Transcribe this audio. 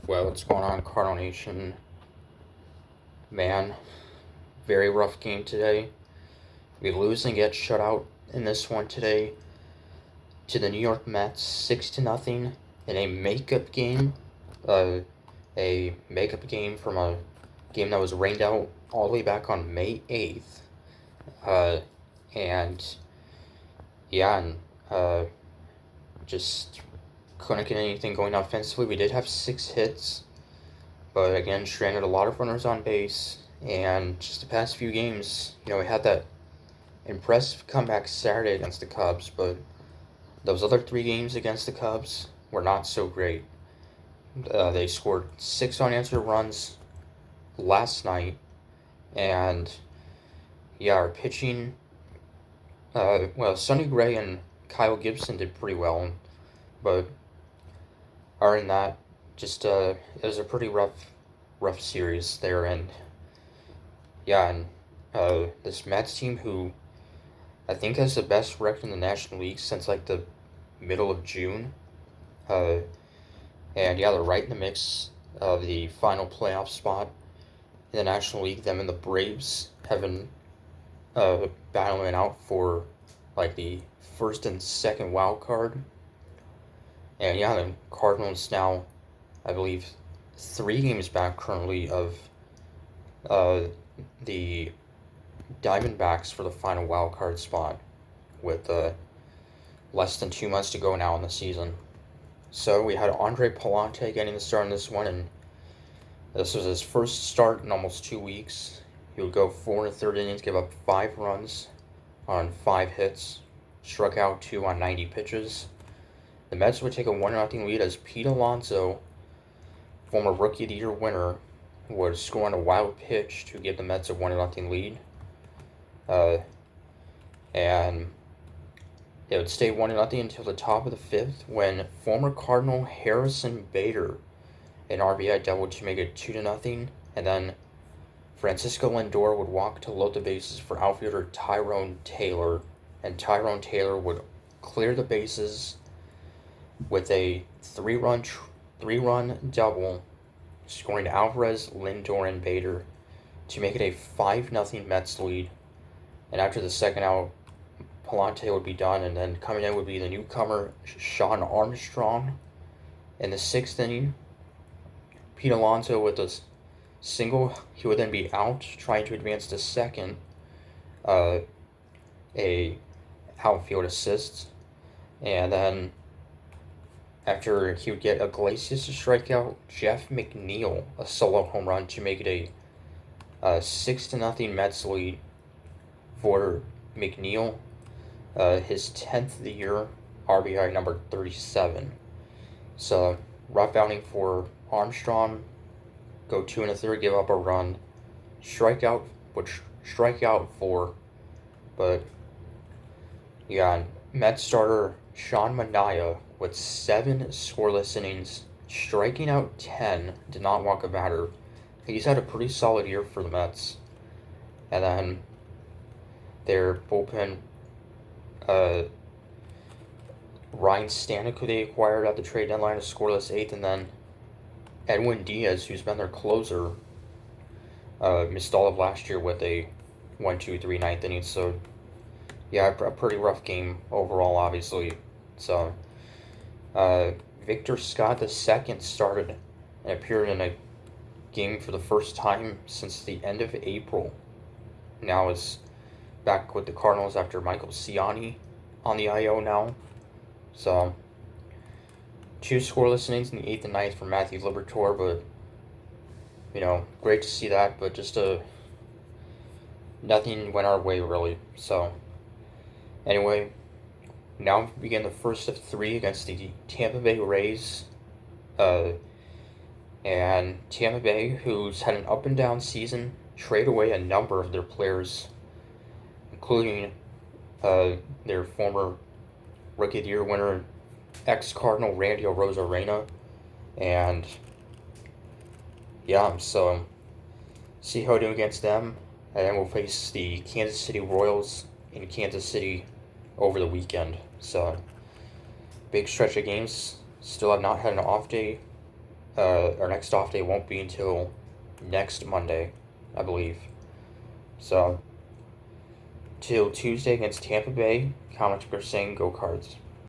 Well, what's going on, Cardinal Nation? Man, very rough game today. We lose and get shut out in this one today to the New York Mets, 6-0 in a makeup game. A makeup game from a game that was rained out all the way back on May 8th. Uh, and yeah, and just couldn't get anything going offensively. We did have 6 hits, but again, stranded a lot of runners on base. And just the past few games, we had that impressive comeback Saturday against the Cubs, but those other 3 games against the Cubs were not so great. They scored 6 unanswered runs last night, and yeah, our pitching, Sonny Gray and Kyle Gibson did pretty well, but other than that, just it was a pretty rough series there, and yeah, and this Mets team, who I think has the best record in the National League since like the middle of June, and yeah, they're right in the mix of the final playoff spot in the National League. Them and the Braves have been battling out for like the first and second wild card. And yeah, the Cardinals now, I believe, 3 games back currently of the Diamondbacks for the final wild card spot, with less than 2 months to go now in the season. So we had Andre Palante getting the start in this one, and this was his first start in almost 2 weeks. He would go 4 1/3 innings, give up 5 runs on 5 hits, struck out 2 on 90 pitches. The Mets would take a 1-0 lead as Pete Alonso, former Rookie of the Year winner, would score on a wild pitch to give the Mets a 1-0 lead. And it would stay 1-0 until the top of the 5th, when former Cardinal Harrison Bader, an RBI double to make it 2-0, and then Francisco Lindor would walk to load the bases for outfielder Tyrone Taylor, and Tyrone Taylor would clear the bases with a three-run double, scoring Alvarez, Lindor, and Bader to make it a 5-0 Mets lead. And after the second out, Palante would be done, and then coming in would be the newcomer Sean Armstrong. In the 6th inning, Pete Alonso with a single, he would then be out, trying to advance to second. A outfield assist, and then after he would get Iglesias to strike out Jeff McNeil, a solo home run to make it a 6-0 Mets lead for McNeil, his 10th of the year, RBI number 37. So, rough outing for Armstrong. Go 2 1/3, give up a run, strike out 4. But yeah, Mets starter Sean Manaea with 7 scoreless innings, striking out 10, did not walk a batter. He's had a pretty solid year for the Mets. And then their bullpen, Ryan Stanek, who they acquired at the trade deadline, a scoreless 8th, and then Edwin Diaz, who's been their closer, missed all of last year with a 1-2-3 ninth inning. So yeah, a pretty rough game overall, obviously. So Victor Scott II started and appeared in a game for the first time since the end of April. Now is back with the Cardinals after Michael Ciani on the IO now. So 2 scoreless innings in the 8th and 9th for Matthew Liberatore, but great to see that. But just nothing went our way really. So anyway, now we begin the first of 3 against the Tampa Bay Rays. And Tampa Bay, who's had an up and down season, trade away a number of their players, including their former Rookie of the Year winner, ex-Cardinal Randy Arozarena. And yeah, so see how we do against them. And then we'll face the Kansas City Royals in Kansas City over the weekend. So big stretch of games. Still have not had an off day our next off day won't be until next Monday, I believe. So, till Tuesday against Tampa Bay, comics are saying go Cards.